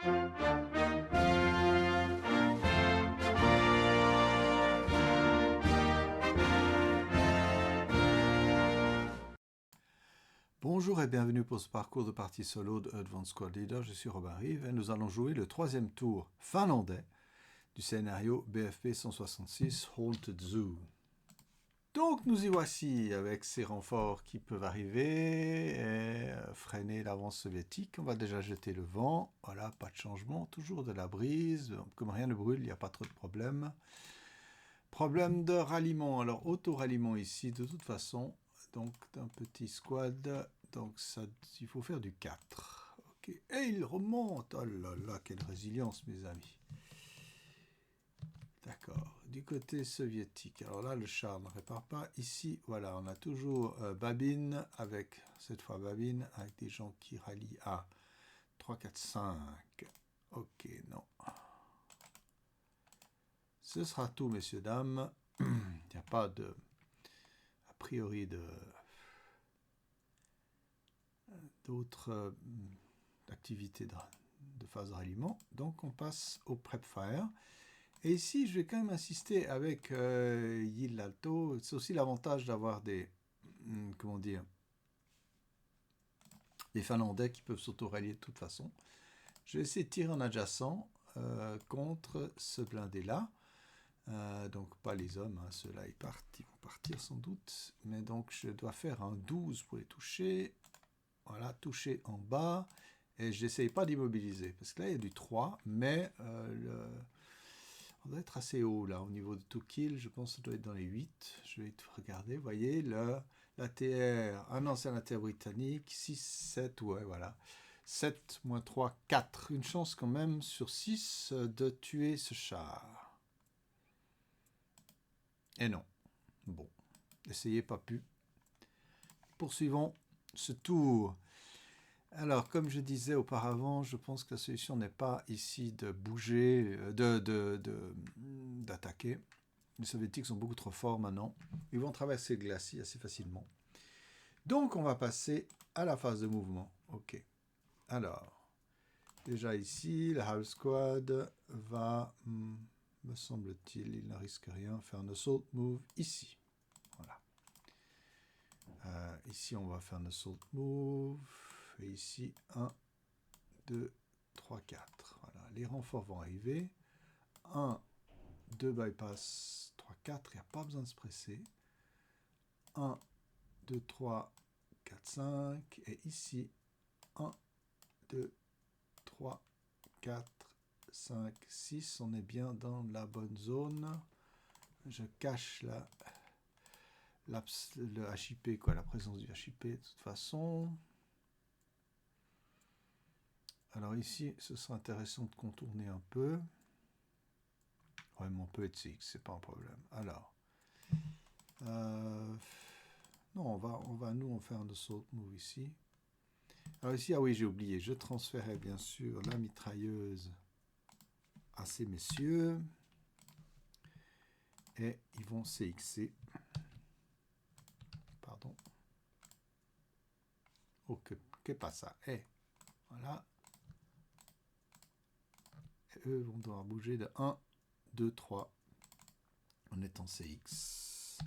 Bonjour et bienvenue pour ce parcours de partie solo de Advanced Squad Leader. Je suis Robin Rive et nous allons jouer le troisième tour finlandais du scénario BFP 166 Haunted Zoo. Donc nous y voici avec ces renforts qui peuvent arriver et freiner l'avance soviétique. On va déjà jeter le vent. Voilà, pas de changement, toujours de la brise. Comme rien ne brûle, il n'y a pas trop de problème. Problème de ralliement. Alors auto-ralliement ici de toute façon. Donc d'un petit squad, donc ça, il faut faire du 4. Ok. Et il remonte. Oh là là, quelle résilience mes amis. D'accord. Du côté soviétique. Alors là, le char ne répare pas. Ici, voilà, on a toujours Babine avec, cette fois Babine, avec des gens qui rallient à 3, 4, 5. Ok, non. Ce sera tout, messieurs, dames. Il n'y a pas de, a priori, d'autres activités de phase de ralliement. Donc, on passe au prep fire. Et ici, je vais quand même insister avec Yield Alto. C'est aussi l'avantage d'avoir des, comment dire, des Finlandais qui peuvent s'auto-rallier de toute façon. Je vais essayer de tirer en adjacent contre ce blindé-là. Donc, pas les hommes, hein, ceux-là, ils vont partir sans doute. Mais donc, je dois faire un 12 pour les toucher. Voilà, toucher en bas. Et je n'essaye pas d'immobiliser. Parce que là, il y a du 3, mais on doit être assez haut là au niveau de to kill. Je pense que ça doit être dans les 8. Je vais regarder. Vous voyez, l'ATR. Ah non, c'est un ATR britannique. 6, 7, ouais, voilà. 7, moins 3, 4. Une chance quand même sur 6 de tuer ce char. Et non. Bon. Essayez, pas pu. Poursuivons ce tour. Alors, comme je disais auparavant, je pense que la solution n'est pas ici de bouger, d'attaquer. Les soviétiques sont beaucoup trop forts maintenant. Ils vont traverser le glacis assez facilement. Donc, on va passer à la phase de mouvement. Ok. Alors, déjà ici, le Half Squad va, me semble-t-il, il ne risque rien, faire un assault move ici. Voilà. Ici, on va faire un assault move. Et ici, 1, 2, 3, 4. Voilà. Les renforts vont arriver. 1, 2 bypass, 3, 4. Il n'y a pas besoin de se presser. 1, 2, 3, 4, 5. Et ici, 1, 2, 3, 4, 5, 6. On est bien dans la bonne zone. Je cache le HIP, quoi, la présence du HIP de toute façon. Alors ici, ce sera intéressant de contourner un peu. Ouais, mais on peut être CX, c'est pas un problème. Alors, non, on va faire un assault move ici. Alors ici, ah oui, j'ai oublié, je transférais bien sûr la mitrailleuse à ces messieurs. Et ils vont CXer. Pardon. Oh, que pas ça. Et voilà. Et eux vont devoir bouger de 1, 2, 3 en étant CX.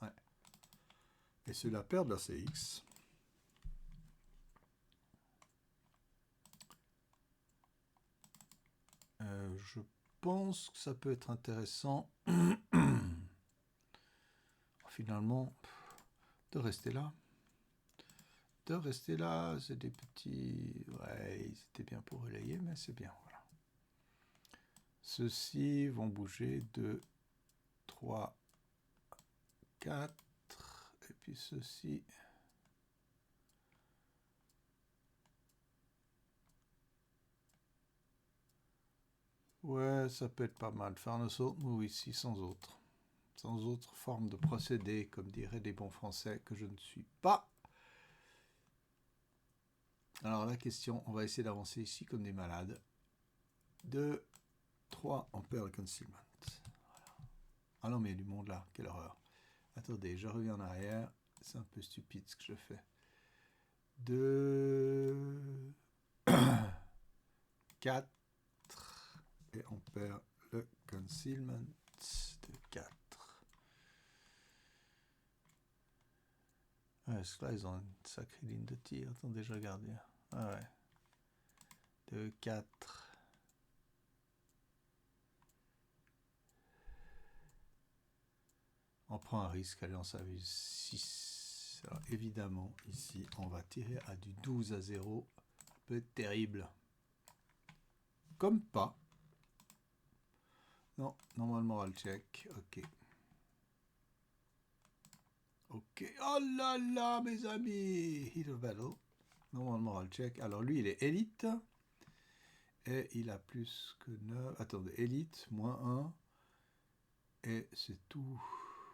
Ouais. Et ceux-là perdent leur CX. Je pense que ça peut être intéressant finalement de rester là. De rester là, c'est des petits... Ouais, c'était bien pour relayer, mais c'est bien, voilà. Ceux-ci vont bouger 2, 3, 4, et puis ceux-ci... Ouais, ça peut être pas mal. Faire un assault move ici sans autre forme de procédé, comme diraient des bons français, que je ne suis pas. Alors la question, on va essayer d'avancer ici comme des malades. 2, 3, on perd le concealment. Voilà. Ah non, mais il y a du monde là, quelle horreur. Attendez, je reviens en arrière. C'est un peu stupide ce que je fais. 2, 4. Et on perd le concealment de 4. Ouais, parce que là, ils ont une sacrée ligne de tir. Attendez, je regarde bien. Ah ouais. 2, 4. On prend un risque, allez, on s'amuse. 6. Alors, évidemment, ici, on va tirer à du 12-0. Un peu terrible. Comme pas. Non, normalement, on va le check. Ok. Ok. Oh là là, mes amis. Hit of battle. Normalement, on va le check. Alors, lui, il est élite. Et il a plus que 9. Attendez, élite, moins 1. Et c'est tout.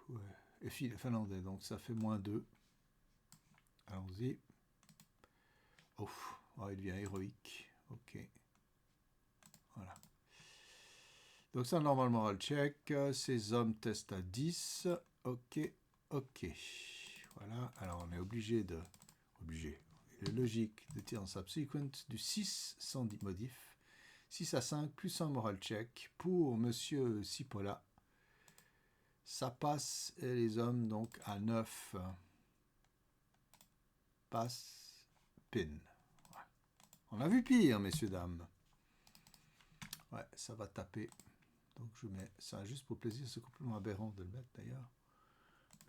Ouais. Et finlandais, donc ça fait moins 2. Allons-y. Ouf, oh, il devient héroïque. Ok. Voilà. Donc ça, normalement, on va le check. Ces hommes testent à 10. Ok, ok. Voilà, alors on est obligé de... Obligé. Il est logique de tirer en subsequent du 6 sans modif. 6 à 5, plus un moral check pour Monsieur Cipolla. Ça passe, et les hommes, donc, à 9. Passe, pin. Ouais. On a vu pire, messieurs, dames. Ouais, ça va taper. Donc, je mets ça juste pour plaisir. C'est complètement aberrant de le mettre, d'ailleurs.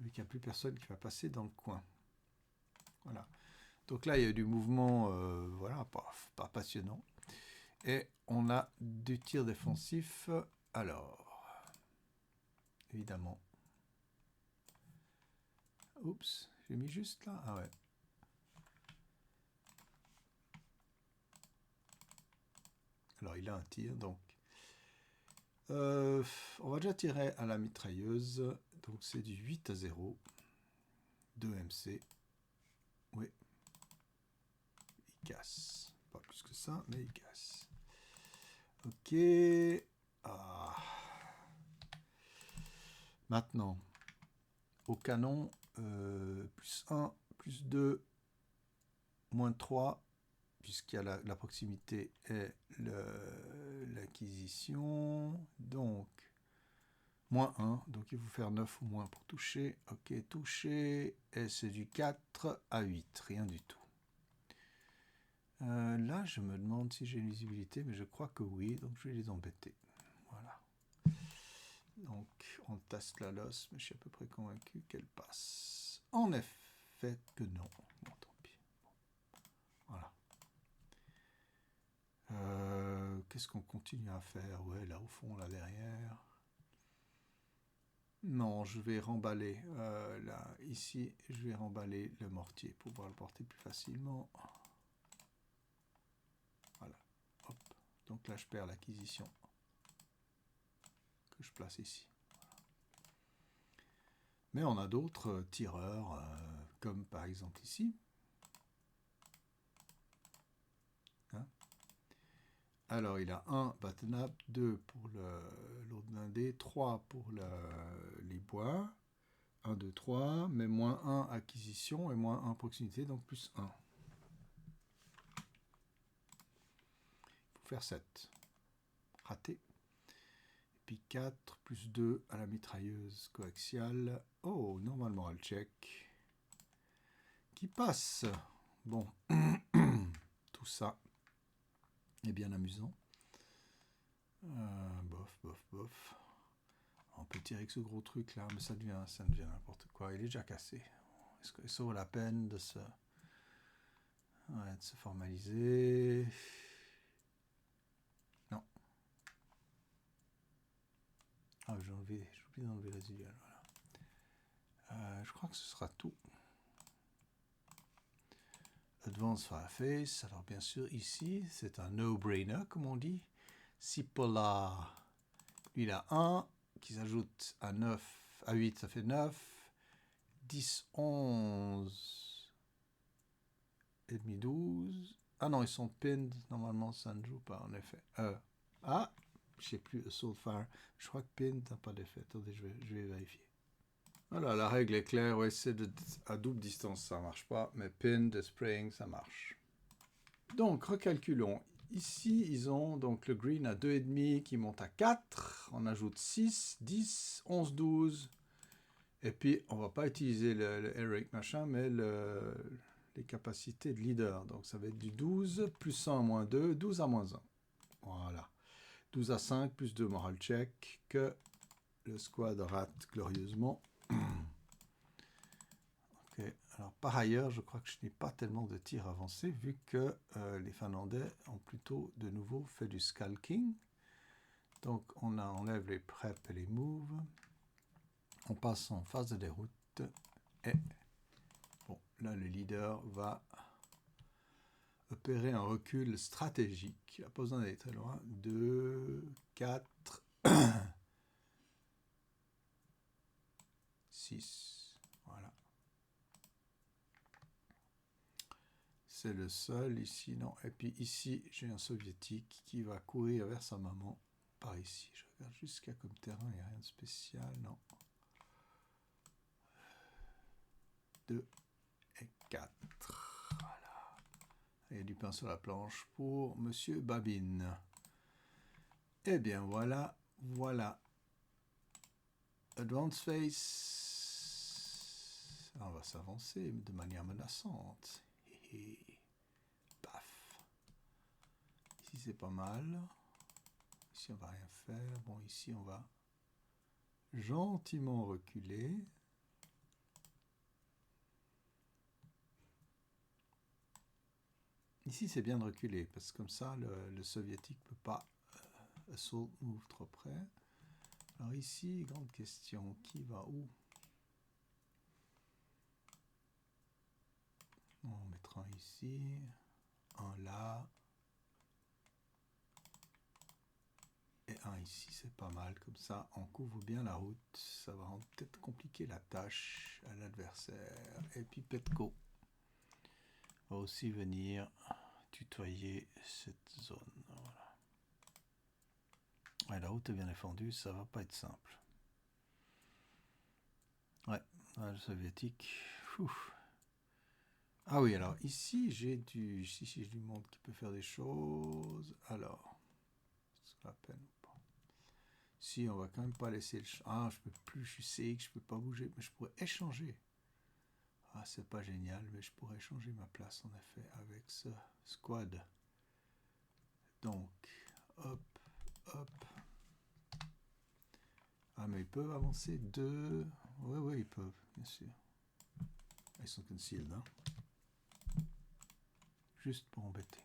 Vu qu'il n'y a plus personne qui va passer dans le coin. Voilà. Donc là, il y a du mouvement, voilà, pas passionnant. Et on a du tir défensif. Alors, évidemment. Oups, j'ai mis juste là. Ah ouais. Alors, il a un tir, donc. On va déjà tirer à la mitrailleuse. Donc, c'est du 8-0. 2 MC. Oui. Il casse. Pas plus que ça, mais il casse. Ok. Ah. Maintenant, au canon, plus 1, plus 2, moins 3, puisqu'il y a la proximité et l'acquisition. Donc, moins 1, donc il faut faire 9 ou moins pour toucher. Ok, toucher, et c'est du 4 à 8, rien du tout. Là, je me demande si j'ai une visibilité, mais je crois que oui, donc je vais les embêter. Voilà. Donc, on teste la losse, mais je suis à peu près convaincu qu'elle passe. En effet que non. Bon, tant pis. Bon. Voilà. Qu'est-ce qu'on continue à faire? Ouais, là au fond, là derrière. Non, je vais remballer. Là, ici, je vais remballer le mortier pour pouvoir le porter plus facilement. Voilà. Hop. Donc là, je perds l'acquisition que je place ici. Mais on a d'autres tireurs, comme par exemple ici. Hein? Alors, il a 1 button up, 2 pour l'autre blindé, 3 pour les bois, 1, 2, 3, mais moins 1 acquisition et moins 1 proximité, donc plus 1. Il faut faire 7. Raté. Puis 4, plus 2 à la mitrailleuse coaxiale. Oh, normalement, elle check. Qui passe. Bon, tout ça est bien amusant. Bof, bof, bof. On peut tirer avec ce gros truc là, mais ça devient n'importe quoi. Il est déjà cassé. Est-ce que ça vaut la peine de se formaliser? Non. Ah, j'ai oublié d'enlever le résiduel. Voilà. Je crois que ce sera tout. Advanced Fireface. Alors bien sûr ici, c'est un no-brainer comme on dit. Cipolla, lui il a 1 qui s'ajoute à 9, à 8 ça fait 9. 10, 11 et demi 12. Ah non, ils sont pinned. Normalement, ça ne joue pas, en effet. Ah, je sais plus, Assault Fire. Je crois que pinned n'a pas d'effet. Attendez, je vais vérifier. Voilà, la règle est claire. Ouais, c'est à double distance, ça marche pas. Mais pinned et spraying, ça marche. Donc, recalculons. Ici, ils ont donc le green à 2,5 qui monte à 4. On ajoute 6, 10, 11, 12. Et puis, on ne va pas utiliser le Eric machin, mais les capacités de leader. Donc, ça va être du 12, plus 100 à moins 2, 12 à moins 1. Voilà. 12 à 5, plus 2 moral check, que le squad rate glorieusement. Okay. Alors, par ailleurs, je crois que je n'ai pas tellement de tirs avancés, vu que les Finlandais ont plutôt de nouveau fait du skulking. Donc, on enlève les prep et les moves. On passe en phase de déroute. Et bon, là, le leader va opérer un recul stratégique. Il n'a pas besoin d'aller très loin. 2, 4, 6. Voilà. C'est le seul ici, non. Et puis ici, j'ai un soviétique qui va courir vers sa maman par ici. Je regarde jusqu'à comme terrain, il n'y a rien de spécial, non. 2 et 4. Voilà. Il y a du pain sur la planche pour Monsieur Babine. Eh bien, voilà. Advance face. On va s'avancer de manière menaçante. Paf. Ici, c'est pas mal. Ici, on va rien faire. Bon, ici, on va gentiment reculer. Ici, c'est bien de reculer, parce que comme ça, le soviétique ne peut pas assault move trop près. Alors ici, grande question, qui va où? On mettra un ici, un là, et un ici, c'est pas mal. Comme ça, on couvre bien la route. Ça va peut-être compliquer la tâche à l'adversaire. Et puis Petko va aussi venir tutoyer cette zone. Voilà. Ouais, la route est bien défendue, ça va pas être simple. Ouais, le soviétique. Ouf. Ah oui, alors ici j'ai du monde qui peut faire des choses. Alors, c'est la peine ou pas? Si, on va quand même pas laisser le... Ah, je peux plus, je sais que je peux pas bouger, mais je pourrais échanger. Ah, c'est pas génial, mais je pourrais changer ma place en effet avec ce squad. Donc, hop, hop. Ah, mais ils peuvent avancer deux. Oui, ils peuvent, bien sûr. Ils sont concealed, hein. Juste pour embêter.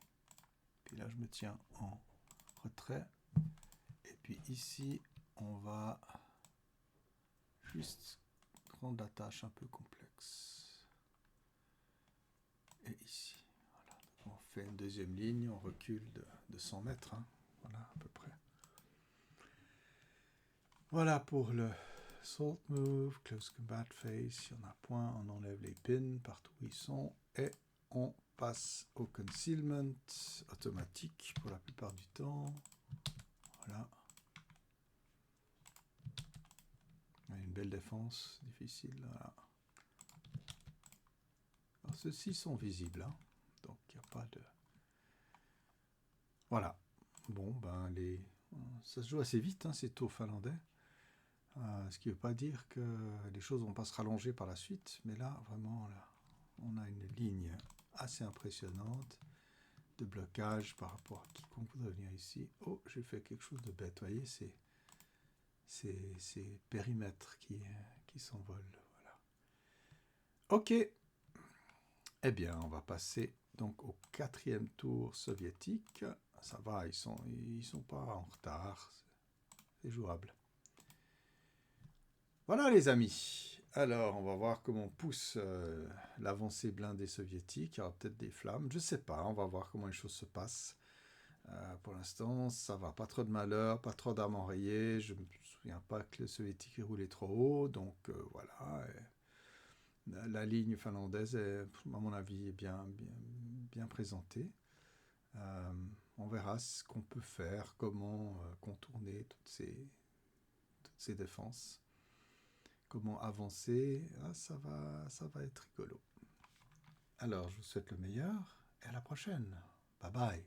Puis là, je me tiens en retrait. Et puis ici, on va juste rendre la tâche un peu complexe. Et ici, voilà. Donc on fait une deuxième ligne, on recule de 100 mètres, hein. Voilà, à peu près. Voilà pour le Assault Move, Close Combat Phase. Il n'y en a point, on enlève les pins partout où ils sont. Et on passe au Concealment automatique pour la plupart du temps. Voilà. Une belle défense, difficile. Voilà. Alors, ceux-ci sont visibles, hein. Donc il n'y a pas de... Voilà. Bon, ben ça se joue assez vite, hein, ces tours finlandais. Ce qui ne veut pas dire que les choses vont pas se rallonger par la suite, mais là, vraiment, là, on a une ligne assez impressionnante de blocage par rapport à quiconque voudrait venir ici. Oh, j'ai fait quelque chose de bête, vous voyez, c'est périmètres qui s'envolent. Voilà. Ok. Eh bien, on va passer donc au 4e tour soviétique. Ça va, ils sont pas en retard. C'est jouable. Voilà les amis. Alors, on va voir comment on pousse l'avancée blindée soviétique. Il y aura peut-être des flammes. Je ne sais pas. On va voir comment les choses se passent. Pour l'instant, ça va. Pas trop de malheur, pas trop d'armes enrayées. Je ne me souviens pas que le soviétique ait roulé trop haut. Donc, voilà. La ligne finlandaise, est, à mon avis, est bien présentée. On verra ce qu'on peut faire, comment contourner toutes ces défenses, comment avancer. Ah, ça va être rigolo. Alors, je vous souhaite le meilleur et à la prochaine. Bye bye.